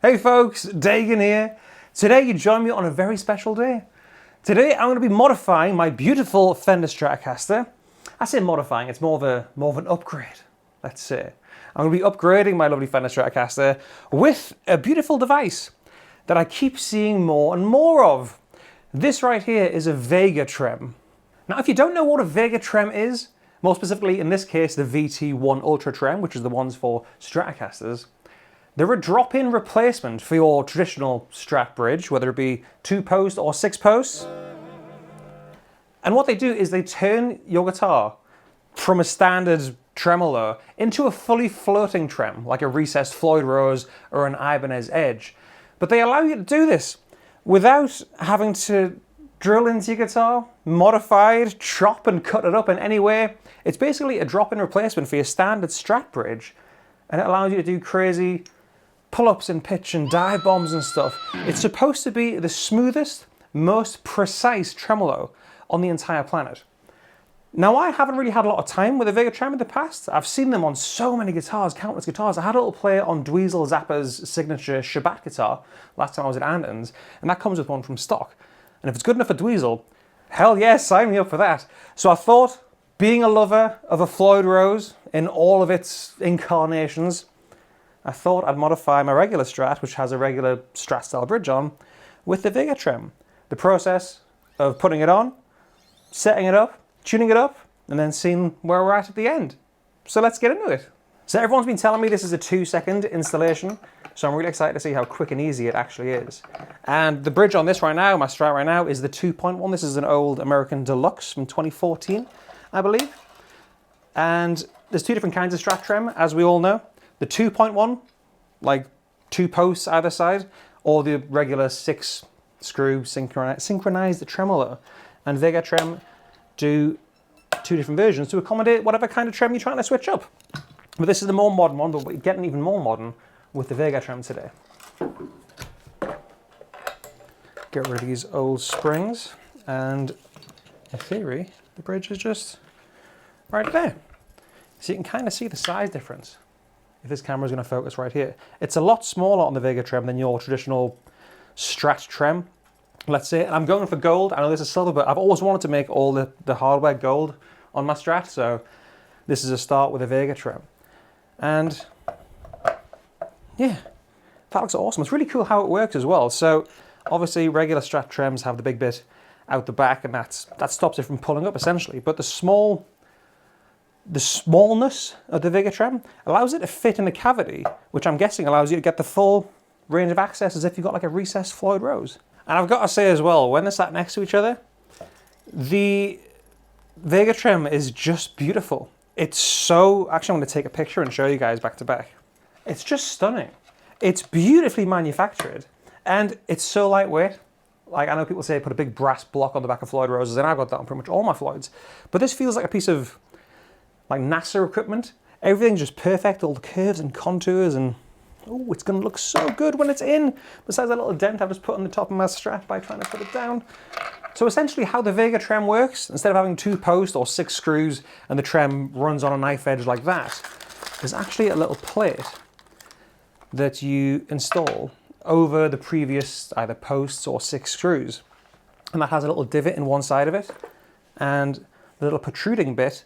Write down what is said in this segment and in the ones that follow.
Hey folks, Dagan here. Today you join me on a very special day. Today I'm going to be modifying my beautiful Fender Stratocaster. I say modifying, it's more of an upgrade, let's say. I'm going to be upgrading my lovely Fender Stratocaster with a beautiful device that I keep seeing more and more of. This right here is a Vega-Trem. Now if you don't know what a Vega-Trem is, more specifically in this case the VT1 Ultra Trem, which is the ones for Stratocasters, they're a drop-in replacement for your traditional Strat bridge, whether it be 2-post or 6-posts. And what they do is they turn your guitar from a standard tremolo into a fully floating trem, like a recessed Floyd Rose or an Ibanez Edge. But they allow you to do this without having to drill into your guitar, modify it, chop and cut it up in any way. It's basically a drop-in replacement for your standard Strat bridge, and it allows you to do crazy pull-ups and pitch and dive bombs and stuff. It's supposed to be the smoothest, most precise tremolo on the entire planet. Now, I haven't really had a lot of time with a Vega-Trem in the past. I've seen them on so many guitars, countless guitars. I had a little play on Dweezil Zappa's signature Shabbat guitar last time I was at Andon's, and that comes with one from stock. And if it's good enough for Dweezil, hell yes, sign me up for that. So I thought, being a lover of a Floyd Rose in all of its incarnations, I thought I'd modify my regular Strat, which has a regular Strat style bridge on, with the Vega-Trem. The process of putting it on, setting it up, tuning it up, and then seeing where we're at the end. So let's get into it. So everyone's been telling me this is a 2-second installation, so I'm really excited to see how quick and easy it actually is. And the bridge on this right now, my Strat right now, is the 2.1. This is an old American Deluxe from 2014, I believe. And there's two different kinds of Strat trem, as we all know. The 2.1, like 2 posts either side, or the regular 6-screw synchronized tremolo. And Vega-Trem do 2 different versions to accommodate whatever kind of trem you're trying to switch up. But this is the more modern one, but we're getting even more modern with the Vega-Trem today. Get rid of these old springs, and in theory, the bridge is just right there. So you can kind of see the size difference. If this camera is going to focus right here. It's a lot smaller on the Vega-Trem than your traditional Strat trem, let's say. And I'm going for gold. I know this is silver, but I've always wanted to make all the hardware gold on my Strat, so this is a start with a Vega-Trem. And yeah, that looks awesome. It's really cool how it works as well. So obviously regular Strat trems have the big bit out the back, and that stops it from pulling up essentially. But the smallness of the Vega-Trem allows it to fit in the cavity, which I'm guessing allows you to get the full range of access as if you've got like a recessed Floyd Rose. And I've got to say as well, when they're sat next to each other, the Vega-Trem is just beautiful. It's so, actually I'm going to take a picture and show you guys back to back. It's just stunning. It's beautifully manufactured, and it's so lightweight. Like, I know people say put a big brass block on the back of Floyd Roses, and I've got that on pretty much all my Floyds. But this feels like a piece of like NASA equipment. Everything's just perfect, all the curves and contours, and oh, it's gonna look so good when it's in. Besides that little dent I've just put on the top of my Strat by trying to put it down. So essentially how the Vega-Trem works, instead of having 2 posts or 6 screws and the trem runs on a knife edge like that, there's actually a little plate that you install over the previous either posts or 6 screws. And that has a little divot in one side of it, and the little protruding bit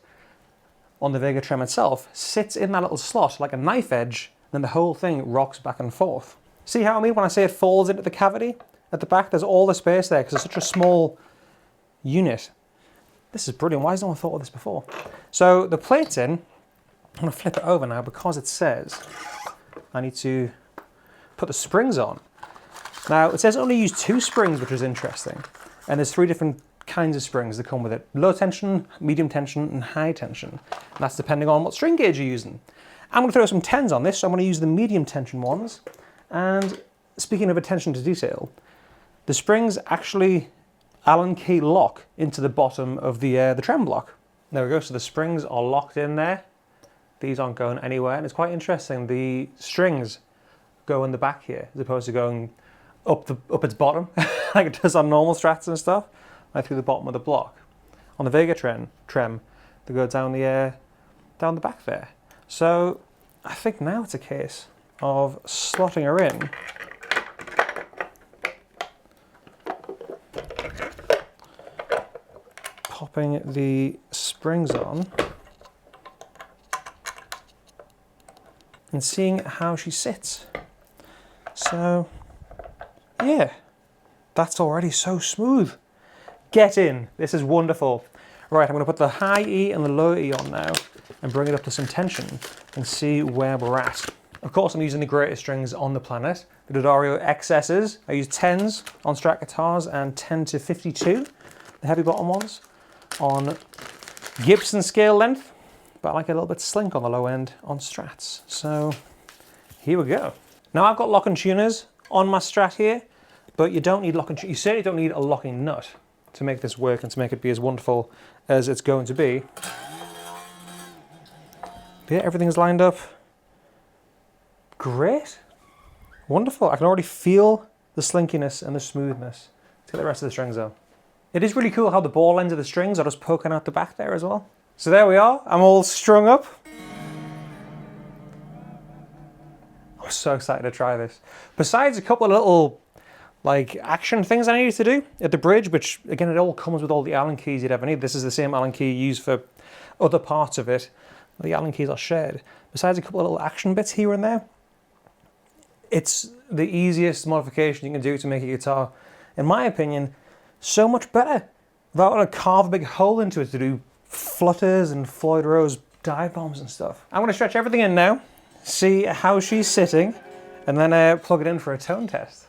on the Vega-Trem itself sits in that little slot like a knife edge, then the whole thing rocks back and forth. See how I mean when I say it falls into the cavity at the back? There's all the space there because it's such a small unit. This is brilliant. Why has no one thought of this before? So the plate's in. I'm going to flip it over now because it says I need to put the springs on. Now it says only use 2 springs, which is interesting. And there's 3 different kinds of springs that come with it: low tension, medium tension, and high tension. And that's depending on what string gauge you're using. I'm going to throw some 10s on this, so I'm going to use the medium tension ones. And speaking of attention to detail, the springs actually Allen key lock into the bottom of the trem block. There we go, so the springs are locked in there. These aren't going anywhere, and it's quite interesting. The strings go in the back here, as opposed to going up its bottom, like it does on normal Strats and stuff. Right through the bottom of the block. On the Vega-Trem, they go down the back there. So I think now it's a case of slotting her in. Popping the springs on. And seeing how she sits. So, yeah, that's already so smooth. Get in, this is wonderful. Right, I'm gonna put the high E and the low E on now and bring it up to some tension and see where we're at. Of course, I'm using the greatest strings on the planet, the D'Addario XS's. I use 10s on Strat guitars and 10 to 52, the heavy bottom ones, on Gibson scale length, but I like a little bit slink on the low end on Strats. So here we go. Now I've got locking tuners on my Strat here, but you don't need locking. You certainly don't need a locking nut to make this work and to make it be as wonderful as it's going to be. But yeah, everything's lined up. Great. Wonderful. I can already feel the slinkiness and the smoothness. Let's get the rest of the strings on. It is really cool how the ball ends of the strings are just poking out the back there as well. So there we are. I'm all strung up. I'm so excited to try this. Besides a couple of little like action things I needed to do at the bridge, which again, it all comes with all the Allen keys you'd ever need. This is the same Allen key you use for other parts of it. The Allen keys are shared. Besides a couple of little action bits here and there, it's the easiest modification you can do to make a guitar, in my opinion, so much better. Without having to carve a big hole into it to do flutters and Floyd Rose dive bombs and stuff. I'm gonna stretch everything in now, see how she's sitting, and then plug it in for a tone test.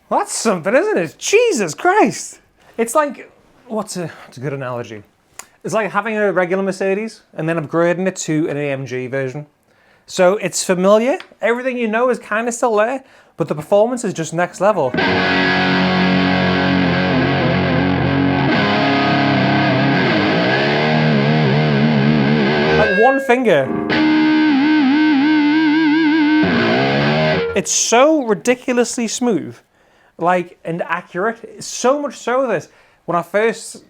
Well, that's something, isn't it? Jesus Christ! It's like, what's a good analogy? It's like having a regular Mercedes and then upgrading it to an AMG version. So it's familiar, everything you know is kind of still there, but the performance is just next level. Like one finger. It's so ridiculously smooth. Like, and accurate, so much so that when I first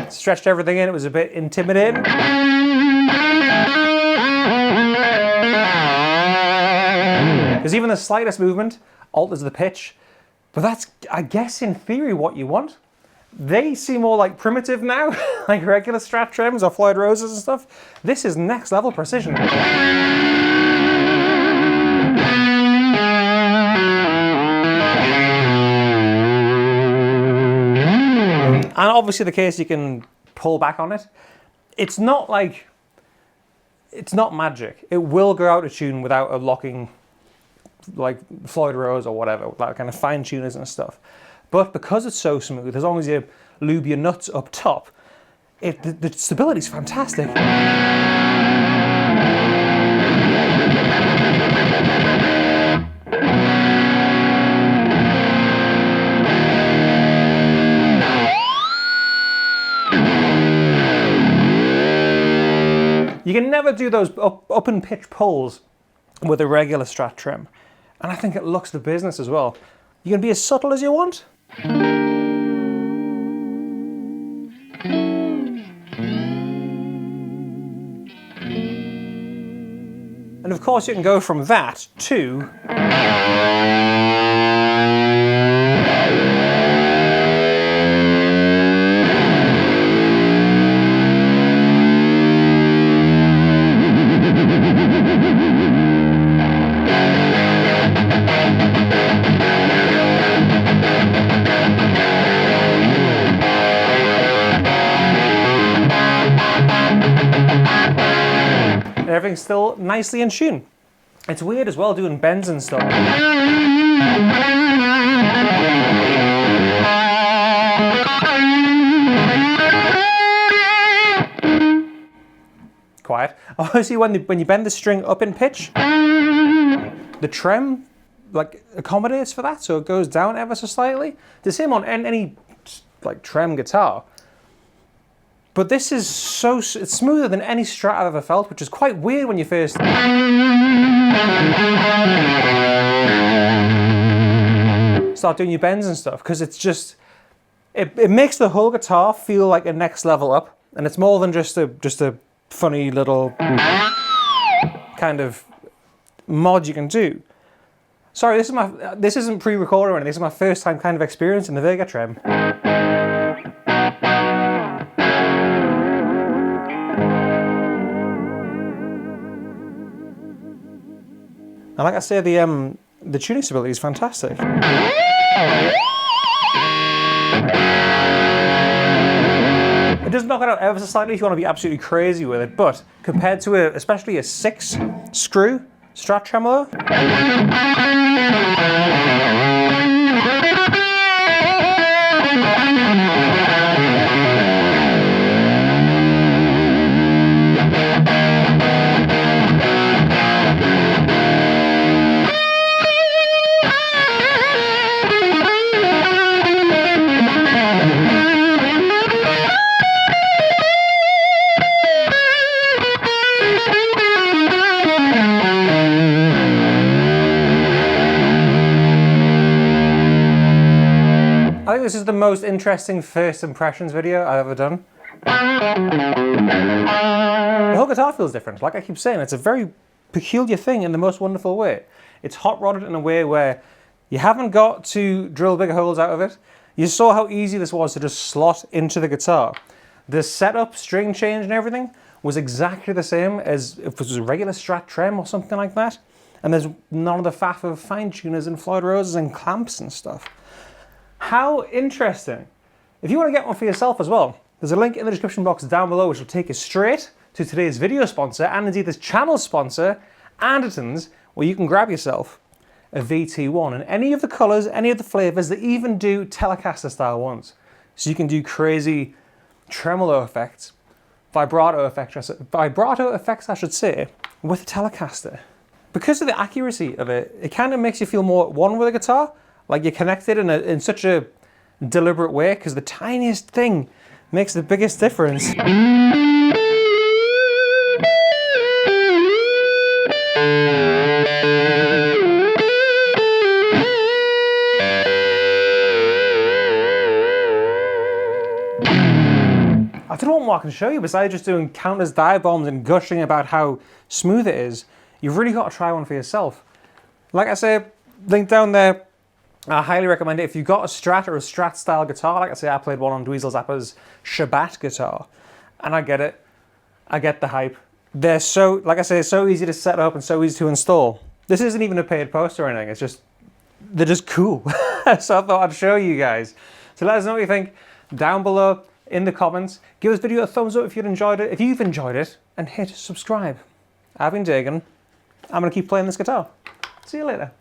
stretched everything in, it was a bit intimidating. Because even the slightest movement alters the pitch, but that's, I guess, in theory, what you want. They seem more like primitive now, like regular Strat trims or Floyd Roses and stuff. This is next level precision. And obviously the case you can pull back on it. It's not like, it's not magic. It will go out of tune without a locking, like Floyd Rose or whatever, without kind of fine tuners and stuff. But because it's so smooth, as long as you lube your nuts up top, the stability's fantastic. You can never do those up and pitch pulls with a regular Strat trim. And I think it looks the business as well. You can be as subtle as you want. And of course you can go from that to... everything's still nicely in tune. It's weird as well doing bends and stuff. Quiet. Obviously, when you bend the string up in pitch, the trem like accommodates for that, so it goes down ever so slightly. The same on any like trem guitar. But this is it's smoother than any Strat I've ever felt, which is quite weird when you first start doing your bends and stuff, because it's just it makes the whole guitar feel like a next level up, and it's more than just a funny little kind of mod you can do. Sorry, this isn't pre-recorded or anything. This is my first time kind of experiencing the Vega-Trem. And like I say, the tuning stability is fantastic. It does knock it out ever so slightly if you want to be absolutely crazy with it, but compared to especially a 6-screw Strat tremolo, I think this is the most interesting first impressions video I've ever done. The whole guitar feels different. Like I keep saying, it's a very peculiar thing in the most wonderful way. It's hot rodded in a way where you haven't got to drill big holes out of it. You saw how easy this was to just slot into the guitar. The setup, string change and everything was exactly the same as if it was a regular Strat trem or something like that. And there's none of the faff of fine tuners and Floyd Roses and clamps and stuff. How interesting. If you want to get one for yourself as well, there's a link in the description box down below which will take you straight to today's video sponsor and indeed this channel sponsor, Anderton's, where you can grab yourself a VT1 in any of the colours, any of the flavours. They even do Telecaster style ones. So you can do crazy tremolo effects, vibrato effects I should say, with Telecaster. Because of the accuracy of it, it kind of makes you feel more at one with the guitar. Like you're connected in such a deliberate way, because the tiniest thing makes the biggest difference. I don't know what more I can show you besides just doing countless divebombs and gushing about how smooth it is. You've really got to try one for yourself. Like I say, link down there. I highly recommend it. If you've got a Strat or a Strat style guitar, like I say, I played one on Dweezil Zappa's Shabbat guitar, and I get it. I get the hype. They're so, like I say, so easy to set up and so easy to install. This isn't even a paid post or anything. It's just, they're just cool. So I thought I'd show you guys. So let us know what you think down below in the comments. Give this video a thumbs up if you've enjoyed it, and hit subscribe. I've been Dagan. I'm going to keep playing this guitar. See you later.